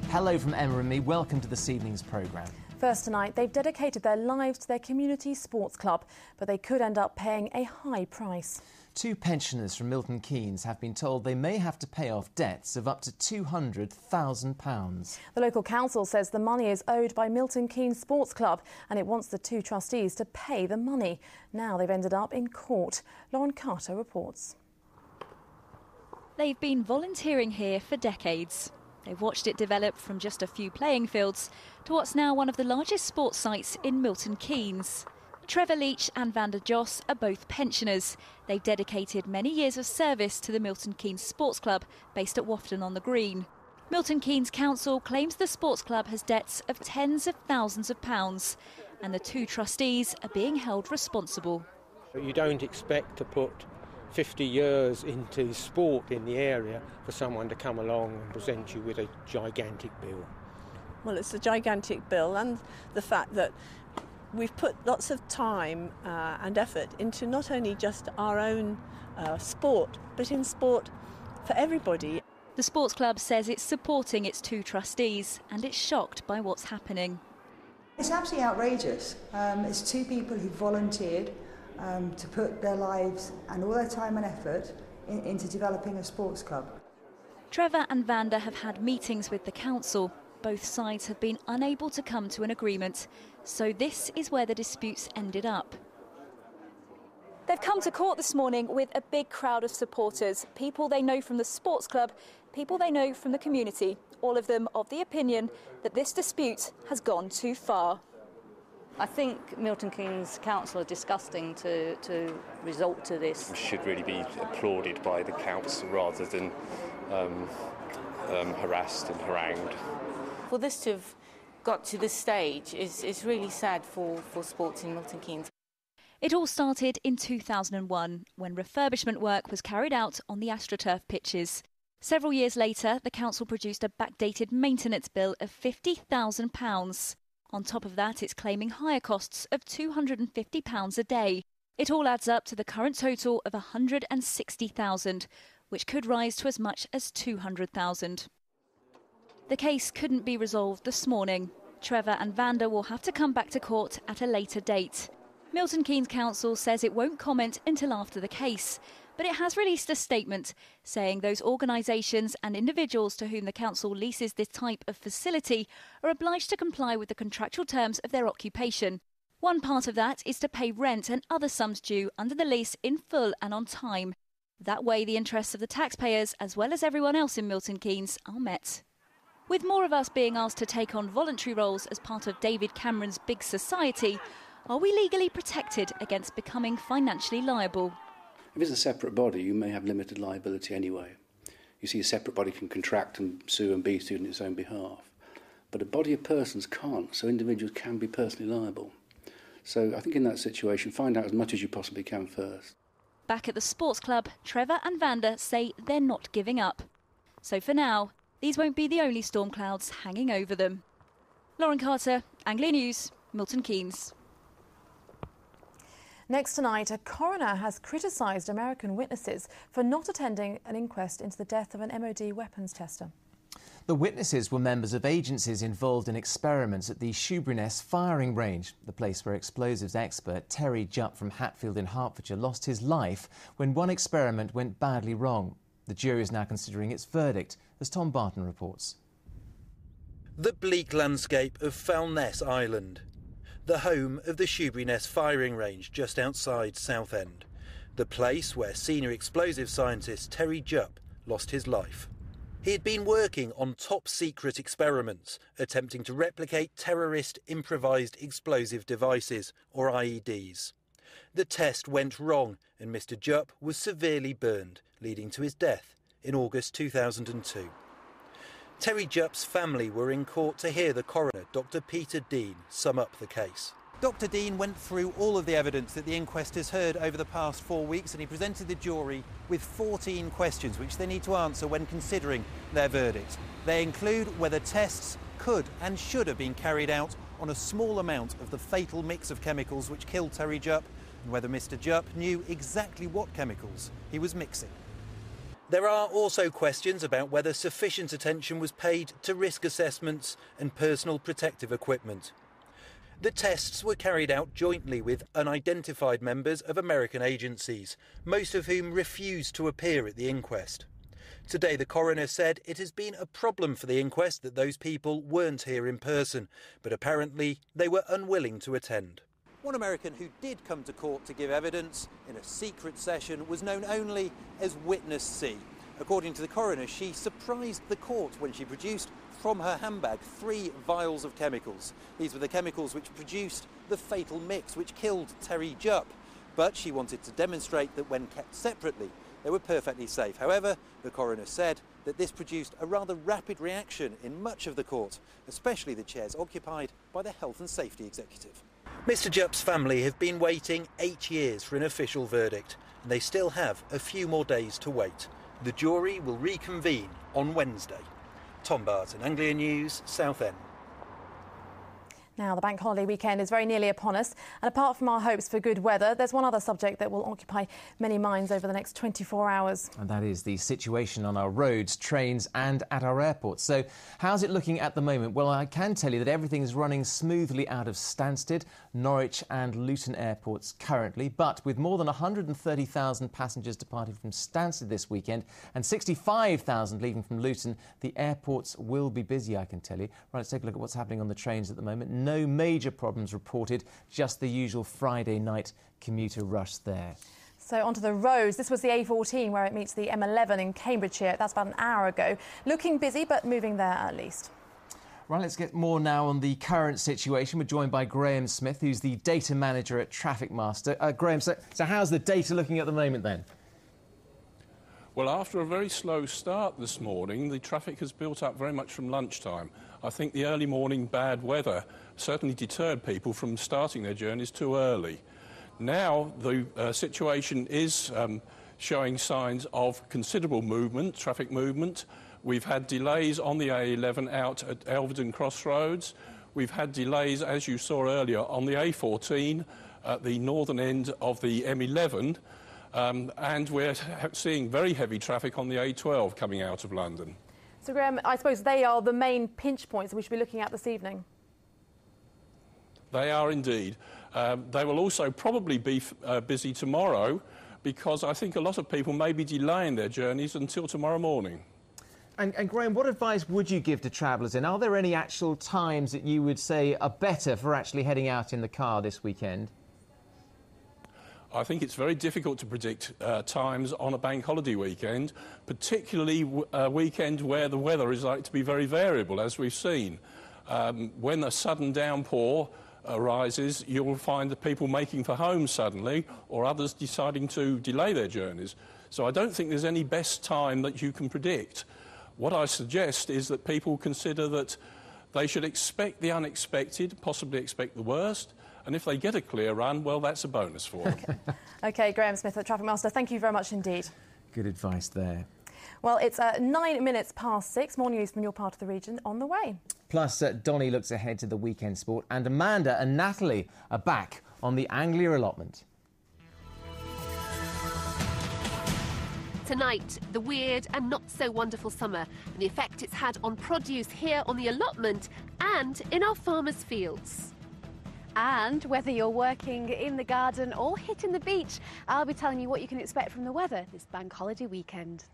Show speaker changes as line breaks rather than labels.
Hello from Emma and me, welcome to this evening's programme.
First tonight, they've dedicated their lives to their community sports club, but they could end up paying a high price.
Two pensioners from Milton Keynes have been told they may have to pay off debts of up to £200,000.
The local council says the money is owed by Milton Keynes Sports Club and it wants the two trustees to pay the money. Now they've ended up in court. Lauren Carter reports.
They've been volunteering here for decades. They've watched it develop from just a few playing fields to what's now one of the largest sports sites in Milton Keynes. Trevor Leach and Vanda Joss are both pensioners. They've dedicated many years of service to the Milton Keynes Sports Club, based at Wafton on the Green. Milton Keynes Council claims the sports club has debts of tens of thousands of pounds, and the two trustees are being held responsible.
You don't expect to put 50 years into sport in the area for someone to come along and present you with a gigantic bill.
Well, it's a gigantic bill, and the fact that we've put lots of time and effort into not only just our own sport, but in sport for everybody.
The sports club says it's supporting its two trustees and it's shocked by what's happening.
It's absolutely outrageous. It's two people who volunteered to put their lives and all their time and effort into developing a sports club.
Trevor and Vanda have had meetings with the council. Both sides have been unable to come to an agreement, so this is where the disputes ended up. They've come to court this morning with a big crowd of supporters, people they know from the sports club, people they know from the community, all of them of the opinion that this dispute has gone too far.
I think Milton Keynes Council are disgusting to resort to this.
It should really be applauded by the council rather than harassed and harangued.
For this to have got to this stage is really sad for sports in Milton Keynes.
It all started in 2001 when refurbishment work was carried out on the AstroTurf pitches. Several years later, the council produced a backdated maintenance bill of £50,000. On top of that, it's claiming higher costs of £250 a day. It all adds up to the current total of £160,000, which could rise to as much as £200,000. The case couldn't be resolved this morning. Trevor and Vanda will have to come back to court at a later date. Milton Keynes Council says it won't comment until after the case, but it has released a statement saying those organisations and individuals to whom the council leases this type of facility are obliged to comply with the contractual terms of their occupation. One part of that is to pay rent and other sums due under the lease in full and on time. That way the interests of the taxpayers, as well as everyone else in Milton Keynes, are met. With more of us being asked to take on voluntary roles as part of David Cameron's big society, are we legally protected against becoming financially liable?
If it's a separate body, you may have limited liability anyway. You see, a separate body can contract and sue and be sued on its own behalf. But a body of persons can't, so individuals can be personally liable. So I think in that situation, find out as much as you possibly can first.
Back at the sports club, Trevor and Vanda say they're not giving up. So for now, these won't be the only storm clouds hanging over them. Lauren Carter, Anglia News, Milton Keynes.
Next tonight, a coroner has criticised American witnesses for not attending an inquest into the death of an MOD weapons tester.
The witnesses were members of agencies involved in experiments at the Shoeburyness firing range, the place where explosives expert Terry Jupp from Hatfield in Hertfordshire lost his life when one experiment went badly wrong. The jury is now considering its verdict, as Tom Barton reports.
The bleak landscape of Foulness Island, the home of the Shoeburyness firing range just outside Southend, the place where senior explosive scientist Terry Jupp lost his life. He had been working on top-secret experiments, attempting to replicate terrorist improvised explosive devices, or IEDs. The test went wrong and Mr Jupp was severely burned, leading to his death in August 2002. Terry Jupp's family were in court to hear the coroner, Dr Peter Dean, sum up the case. Dr Dean went through all of the evidence that the inquest has heard over the past 4 weeks, and he presented the jury with 14 questions which they need to answer when considering their verdict. They include whether tests could and should have been carried out on a small amount of the fatal mix of chemicals which killed Terry Jupp, and whether Mr Jupp knew exactly what chemicals he was mixing. There are also questions about whether sufficient attention was paid to risk assessments and personal protective equipment. The tests were carried out jointly with unidentified members of American agencies, most of whom refused to appear at the inquest. Today, the coroner said it has been a problem for the inquest that those people weren't here in person, but apparently they were unwilling to attend. One American who did come to court to give evidence in a secret session was known only as Witness C. According to the coroner, she surprised the court when she produced from her handbag 3 vials of chemicals. These were the chemicals which produced the fatal mix which killed Terry Jupp. But she wanted to demonstrate that when kept separately, they were perfectly safe. However, the coroner said that this produced a rather rapid reaction in much of the court, especially the chairs occupied by the Health and Safety Executive. Mr Jupp's family have been waiting 8 years for an official verdict, and they still have a few more days to wait. The jury will reconvene on Wednesday. Tom Barton, Anglia News, Southend.
Now, the bank holiday weekend is very nearly upon us, and apart from our hopes for good weather, there's one other subject that will occupy many minds over the next 24 hours.
And that is the situation on our roads, trains and at our airports. So how's it looking at the moment? Well, I can tell you that everything is running smoothly out of Stansted, Norwich and Luton airports currently, but with more than 130,000 passengers departing from Stansted this weekend and 65,000 leaving from Luton, the airports will be busy, I can tell you. Right, let's take a look at what's happening on the trains at the moment. No major problems reported, just the usual Friday night commuter rush there.
So onto the roads. This was the A14 where it meets the M11 in Cambridgeshire. That's about an hour ago. Looking busy, but moving there at least.
Right, let's get more now on the current situation. We're joined by Graham Smith, who's the data manager at Traffic Master. Graham, so how's the data looking at the moment then?
Well, after a very slow start this morning, the traffic has built up very much from lunchtime. I think the early morning bad weather certainly deterred people from starting their journeys too early. Now the situation is showing signs of considerable movement, traffic movement. We've had delays on the A11 out at Elvedon Crossroads. We've had delays, as you saw earlier, on the A14 at the northern end of the M11. And we're seeing very heavy traffic on the A12 coming out of London.
So, Graham, I suppose they are the main pinch points that we should be looking at this evening.
They are indeed. They will also probably be busy tomorrow because I think a lot of people may be delaying their journeys until tomorrow morning.
And Graham, what advice would you give to travellers? And are there any actual times that you would say are better for actually heading out in the car this weekend?
I think it's very difficult to predict times on a bank holiday weekend, particularly a weekend where the weather is likely to be very variable, as we've seen. When a sudden downpour arises, you will find the people making for home suddenly, or others deciding to delay their journeys. So I don't think there's any best time that you can predict. What I suggest is that people consider that they should expect the unexpected, possibly expect the worst, and if they get a clear run, well, that's a bonus for them.
OK, Graham Smith at Traffic Master, thank you very much indeed.
Good advice there.
Well, it's 9 minutes past 6. More news from your part of the region on the way.
Plus, Donnie looks ahead to the weekend sport, and Amanda and Natalie are back on the Anglia allotment.
Tonight, the weird and not so wonderful summer and the effect it's had on produce here on the allotment and in our farmers' fields.
And whether you're working in the garden or hitting the beach, I'll be telling you what you can expect from the weather this bank holiday weekend.